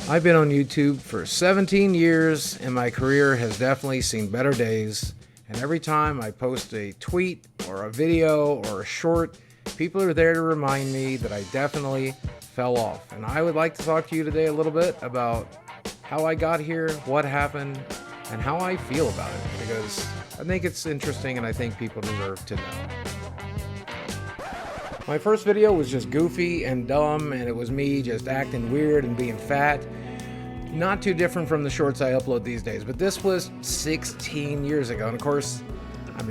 I've been on YouTube for 17 years and my career has definitely seen better days. And every time I post a tweet or a video or a short, people are there to remind me that I definitely fell off. And I would like to talk to you today a little bit about how I got here, what happened, and how I feel about it. Because I think it's interesting and I think people deserve to know. My first video was just goofy and dumb, and it was me just acting weird and being fat. Not too different from the shorts I upload these days, but this was 16 years ago. And of course,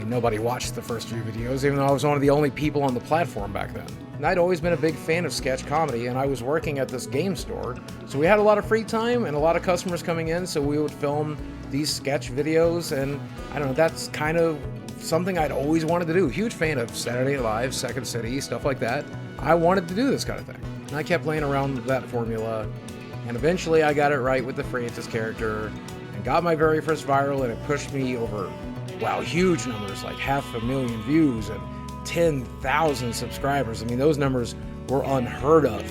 nobody watched the first few videos, even though I was one of the only people on the platform back then. And I'd always been a big fan of sketch comedy, and I was working at this game store. So we had a lot of free time and a lot of customers coming in, so we would film these sketch videos, and I don't know, that's kind of something I'd always wanted to do. Huge fan of Saturday Night Live, Second City, stuff like that. I wanted to do this kind of thing. And I kept playing around with that formula, and eventually I got it right with the Francis character and got my very first viral, and it pushed me over, wow, huge numbers, like 500,000 views and 10,000 subscribers. I mean, those numbers were unheard of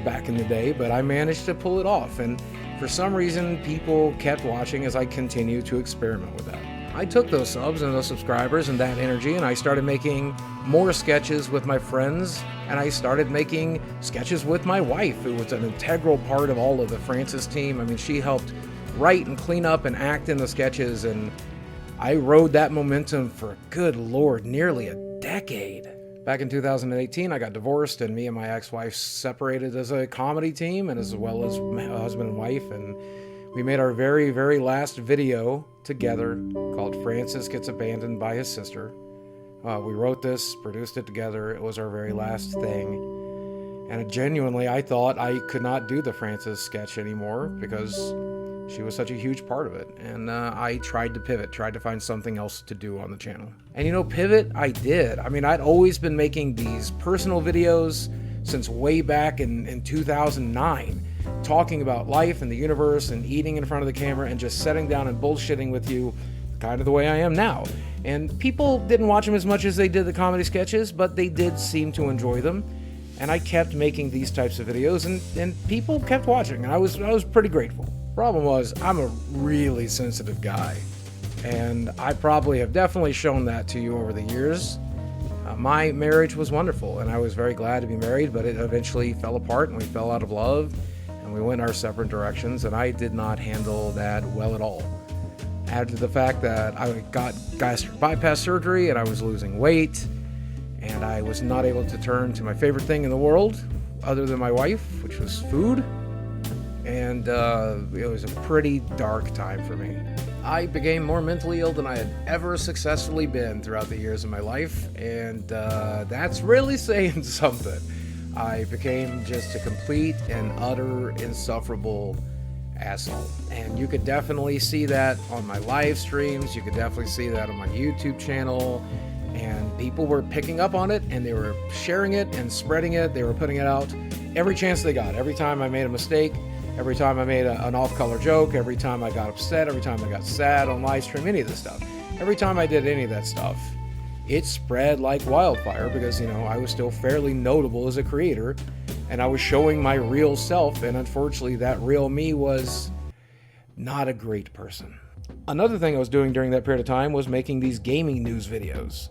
back in the day, but I managed to pull it off. And for some reason, people kept watching as I continued to experiment with that. I took those subs and those subscribers and that energy, and I started making more sketches with my friends, and I started making sketches with my wife, who was an integral part of all of the Francis team. I mean, she helped write and clean up and act in the sketches, and I rode that momentum for, good Lord, nearly a decade. Back in 2018, I got divorced, and me and my ex-wife separated as a comedy team, and as well as my husband and wife, and we made our very, very last video together called Francis Gets Abandoned by His Sister. We wrote this, produced it together. It was our very last thing. And genuinely, I thought I could not do the Francis sketch anymore because she was such a huge part of it. And I tried to pivot, tried to find something else to do on the channel. And pivot, I did. I'd always been making these personal videos since way back in 2009. Talking about life and the universe and eating in front of the camera and just sitting down and bullshitting with you, kind of the way I am now. And people didn't watch them as much as they did the comedy sketches, but they did seem to enjoy them. And I kept making these types of videos, and people kept watching, and I was pretty grateful. Problem was, I'm a really sensitive guy, and I probably have definitely shown that to you over the years. My marriage was wonderful, and I was very glad to be married, but it eventually fell apart, and we fell out of love. And we went our separate directions, and I did not handle that well at all. Added to the fact that I got gastric bypass surgery, and I was losing weight, and I was not able to turn to my favorite thing in the world, other than my wife, which was food. And it was a pretty dark time for me. I became more mentally ill than I had ever successfully been throughout the years of my life, and that's really saying something. I became just a complete and utter insufferable asshole. And you could definitely see that on my live streams. You could definitely see that on my YouTube channel. And people were picking up on it, and they were sharing it and spreading it. They were putting it out every chance they got. Every time I made a mistake, every time I made an off-color joke, every time I got upset, every time I got sad on live stream, any of this stuff. Every time I did any of that stuff, it spread like wildfire because, I was still fairly notable as a creator, and I was showing my real self, and unfortunately that real me was not a great person. Another thing I was doing during that period of time was making these gaming news videos,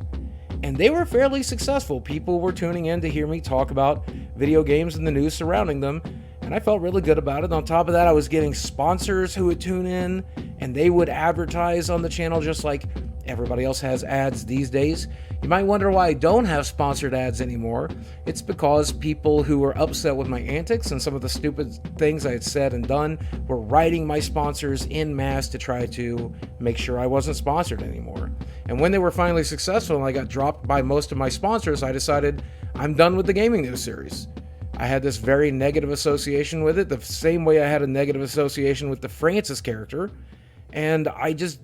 and they were fairly successful. People were tuning in to hear me talk about video games and the news surrounding them, and I felt really good about it. On top of that, I was getting sponsors who would tune in, and they would advertise on the channel just like everybody else has ads these days. You might wonder why I don't have sponsored ads anymore. It's because people who were upset with my antics and some of the stupid things I had said and done were writing my sponsors en masse to try to make sure I wasn't sponsored anymore. And when they were finally successful and I got dropped by most of my sponsors, I decided I'm done with the gaming news series. I had this very negative association with it, the same way I had a negative association with the Francis character, and I just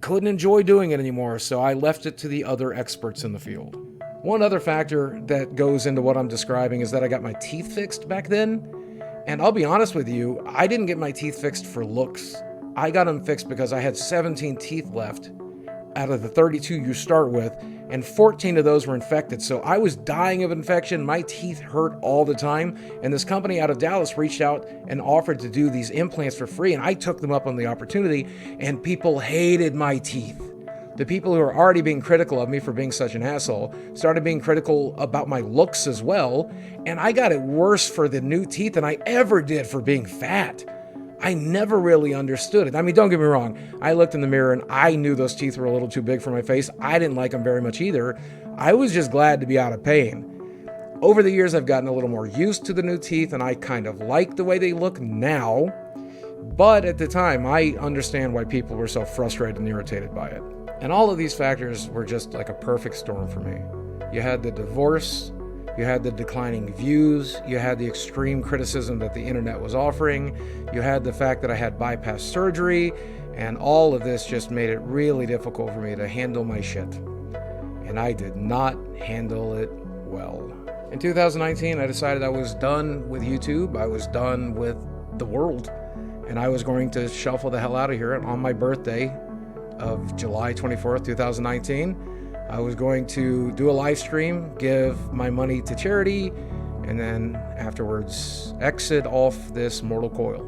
couldn't enjoy doing it anymore, so I left it to the other experts in the field. One other factor that goes into what I'm describing is that I got my teeth fixed back then, and I'll be honest with you, I didn't get my teeth fixed for looks. I got them fixed because I had 17 teeth left out of the 32 you start with, and 14 of those were infected. So I was dying of infection. My teeth hurt all the time. And this company out of Dallas reached out and offered to do these implants for free. And I took them up on the opportunity, and people hated my teeth. The people who are already being critical of me for being such an asshole started being critical about my looks as well, and I got it worse for the new teeth than I ever did for being fat. I never really understood it. I mean, don't get me wrong. I looked in the mirror and I knew those teeth were a little too big for my face. I didn't like them very much either. I was just glad to be out of pain. Over the years, I've gotten a little more used to the new teeth, and I kind of like the way they look now. But at the time, I understand why people were so frustrated and irritated by it. And all of these factors were just like a perfect storm for me. You had the divorce, you had the declining views, you had the extreme criticism that the internet was offering, you had the fact that I had bypass surgery, and all of this just made it really difficult for me to handle my shit. And I did not handle it well. In 2019, I decided I was done with YouTube, I was done with the world, and I was going to shuffle the hell out of here. On my birthday of July 24th, 2019, I was going to do a live stream, give my money to charity, and then afterwards exit off this mortal coil.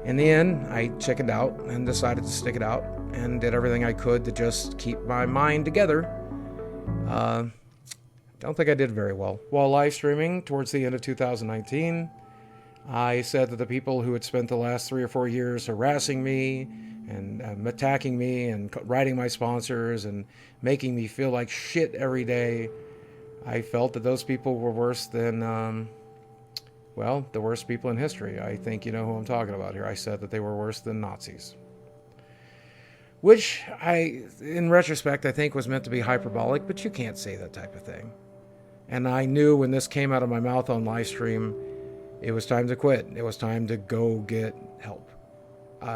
In the end, I chickened out and decided to stick it out and did everything I could to just keep my mind together. Don't think I did very well. While live streaming towards the end of 2019, I said that the people who had spent the last 3 or 4 years harassing me and attacking me and writing my sponsors and making me feel like shit every day, I felt that those people were worse than, the worst people in history. I think you know who I'm talking about here. I said that they were worse than Nazis. Which in retrospect, I think was meant to be hyperbolic, but you can't say that type of thing. And I knew when this came out of my mouth on live stream, it was time to quit. It was time to go get help.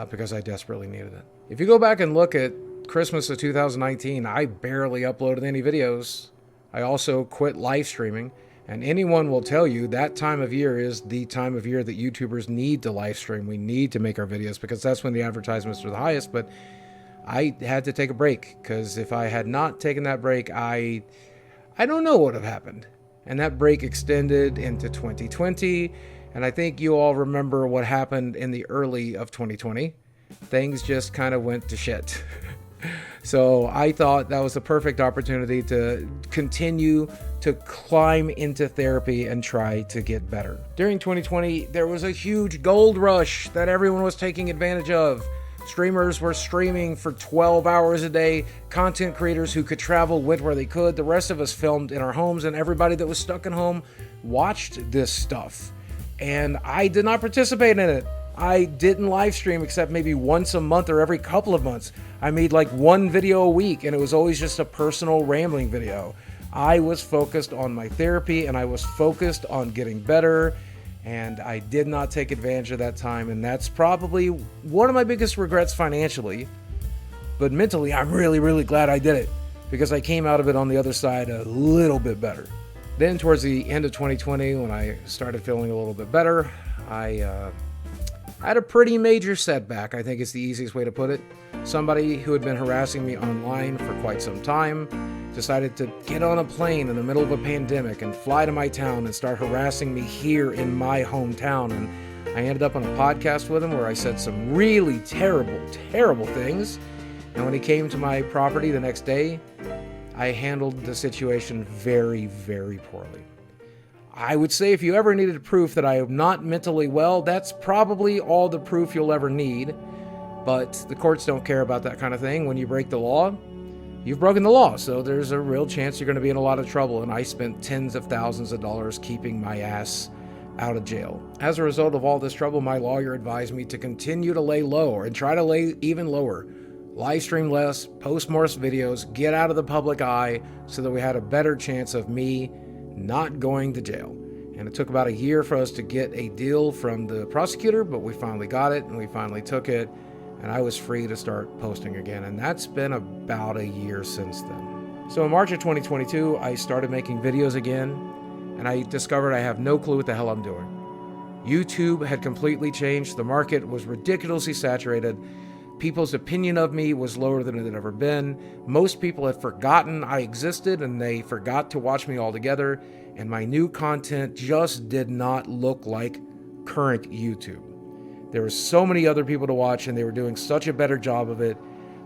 Because I desperately needed it. If you go back and look at Christmas of 2019, I barely uploaded any videos. I also quit live streaming, and anyone will tell you that time of year is the time of year that YouTubers need to live stream. We need to make our videos because that's when the advertisements are the highest, but I had to take a break because if I had not taken that break, I don't know what would have happened. And that break extended into 2020. And I think you all remember what happened in the early of 2020. Things just kind of went to shit. So I thought that was the perfect opportunity to continue to climb into therapy and try to get better. During 2020, there was a huge gold rush that everyone was taking advantage of. Streamers were streaming for 12 hours a day. Content creators who could travel went where they could. The rest of us filmed in our homes, and everybody that was stuck at home watched this stuff. And I did not participate in it. I didn't live stream except maybe once a month or every couple of months. I made like one video a week, and it was always just a personal rambling video. I was focused on my therapy, and I was focused on getting better, and I did not take advantage of that time, and that's probably one of my biggest regrets financially. But mentally, I'm really, really glad I did it because I came out of it on the other side a little bit better. Then towards the end of 2020, when I started feeling a little bit better, I had a pretty major setback, I think is the easiest way to put it. Somebody who had been harassing me online for quite some time decided to get on a plane in the middle of a pandemic and fly to my town and start harassing me here in my hometown. And I ended up on a podcast with him where I said some really terrible, terrible things. And when he came to my property the next day, I handled the situation very, very poorly. I would say if you ever needed proof that I am not mentally well, that's probably all the proof you'll ever need. But the courts don't care about that kind of thing. When you break the law, you've broken the law. So there's a real chance you're going to be in a lot of trouble. And I spent tens of thousands of dollars keeping my ass out of jail. As a result of all this trouble, my lawyer advised me to continue to lay low and try to lay even lower. Live stream less, post more videos, get out of the public eye so that we had a better chance of me not going to jail. And it took about a year for us to get a deal from the prosecutor, but we finally got it and we finally took it, and I was free to start posting again. And that's been about a year since then. So in March of 2022, I started making videos again, and I discovered I have no clue what the hell I'm doing. YouTube had completely changed. The market was ridiculously saturated. People's opinion of me was lower than it had ever been. Most people had forgotten I existed and they forgot to watch me altogether. And my new content just did not look like current YouTube. There were so many other people to watch and they were doing such a better job of it.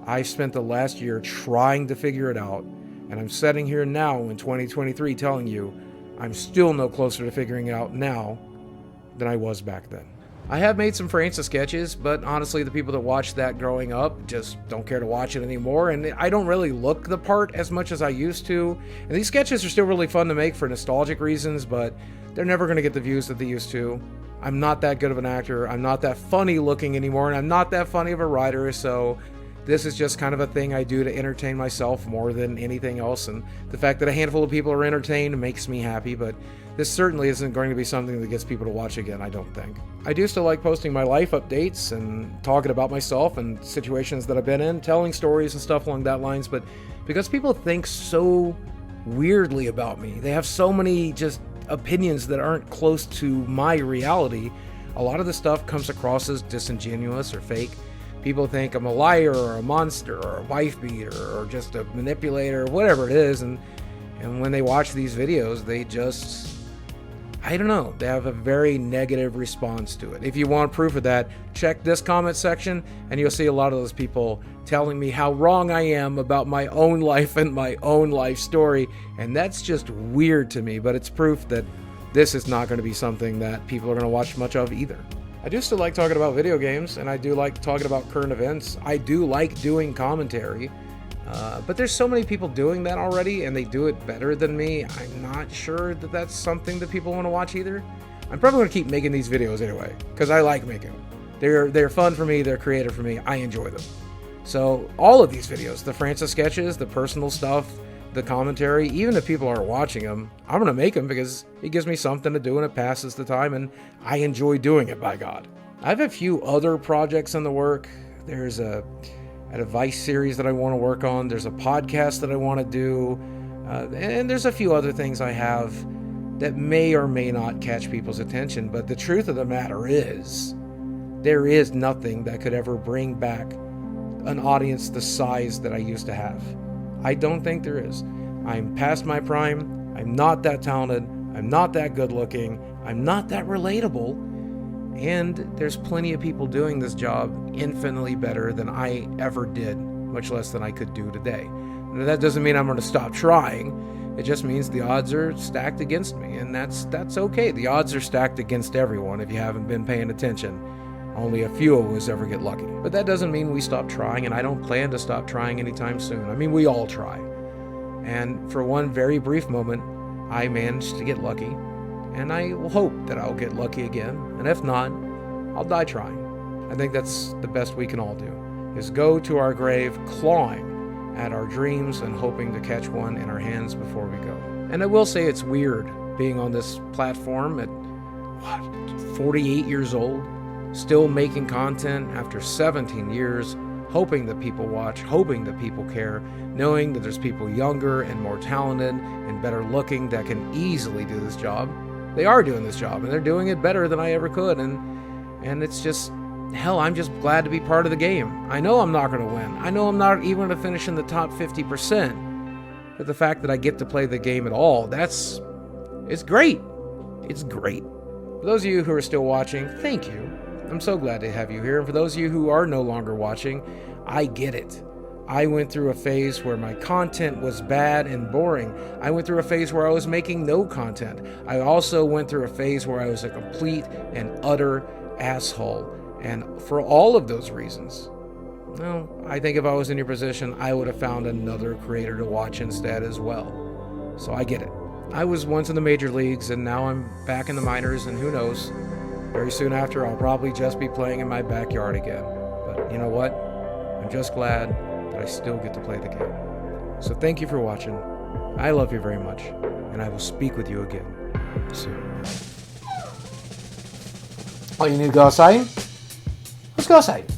I spent the last year trying to figure it out. And I'm sitting here now in 2023 telling you I'm still no closer to figuring it out now than I was back then. I have made some Francis sketches, but honestly, the people that watched that growing up just don't care to watch it anymore, and I don't really look the part as much as I used to. And these sketches are still really fun to make for nostalgic reasons, but they're never going to get the views that they used to. I'm not that good of an actor, I'm not that funny looking anymore, and I'm not that funny of a writer, so this is just kind of a thing I do to entertain myself more than anything else, and the fact that a handful of people are entertained makes me happy, but this certainly isn't going to be something that gets people to watch again, I don't think. I do still like posting my life updates and talking about myself and situations that I've been in, telling stories and stuff along that lines, but because people think so weirdly about me, they have so many just opinions that aren't close to my reality, a lot of the stuff comes across as disingenuous or fake. People think I'm a liar or a monster or a wife beater or just a manipulator, whatever it is, and when they watch these videos, they just, I don't know, they have a very negative response to it. If you want proof of that, check this comment section and you'll see a lot of those people telling me how wrong I am about my own life and my own life story, and that's just weird to me, but it's proof that this is not going to be something that people are going to watch much of either. I do still like talking about video games, and I do like talking about current events. I do like doing commentary, but there's so many people doing that already, and they do it better than me. I'm not sure that that's something that people want to watch either. I'm probably going to keep making these videos anyway, because I like making them. They're fun for me, they're creative for me, I enjoy them. So all of these videos, the Francis sketches, the personal stuff, the commentary, even if people aren't watching them, I'm going to make them because it gives me something to do and it passes the time, and I enjoy doing it, by God. I have a few other projects in the work. There's an advice series that I want to work on. There's a podcast that I want to do. And there's a few other things I have that may or may not catch people's attention. But the truth of the matter is, there is nothing that could ever bring back an audience the size that I used to have. I don't think there is. I'm past my prime. I'm not that talented. I'm not that good looking. I'm not that relatable. And there's plenty of people doing this job infinitely better than I ever did, much less than I could do today. Now, that doesn't mean I'm going to stop trying. It just means the odds are stacked against me, and that's okay. The odds are stacked against everyone if you haven't been paying attention. Only a few of us ever get lucky. But that doesn't mean we stop trying, and I don't plan to stop trying anytime soon. I mean, we all try. And for one very brief moment, I managed to get lucky, and I will hope that I'll get lucky again. And if not, I'll die trying. I think that's the best we can all do, is go to our grave clawing at our dreams and hoping to catch one in our hands before we go. And I will say it's weird being on this platform at, 48 years old, still making content after 17 years, hoping that people watch, hoping that people care, knowing that there's people younger and more talented and better looking that can easily do this job. They are doing this job, and they're doing it better than I ever could, and it's just, hell, I'm just glad to be part of the game. I know I'm not going to win. I know I'm not even going to finish in the top 50%, but the fact that I get to play the game at all, it's great. It's great. For those of you who are still watching, thank you. I'm so glad to have you here. And for those of you who are no longer watching, I get it. I went through a phase where my content was bad and boring. I went through a phase where I was making no content. I also went through a phase where I was a complete and utter asshole. And for all of those reasons, well, I think if I was in your position, I would have found another creator to watch instead as well. So I get it. I was once in the major leagues, and now I'm back in the minors, and who knows? Very soon after, I'll probably just be playing in my backyard again. But you know what? I'm just glad that I still get to play the game. So thank you for watching. I love you very much, and I will speak with you again soon. Oh, you need to go outside? Let's go outside.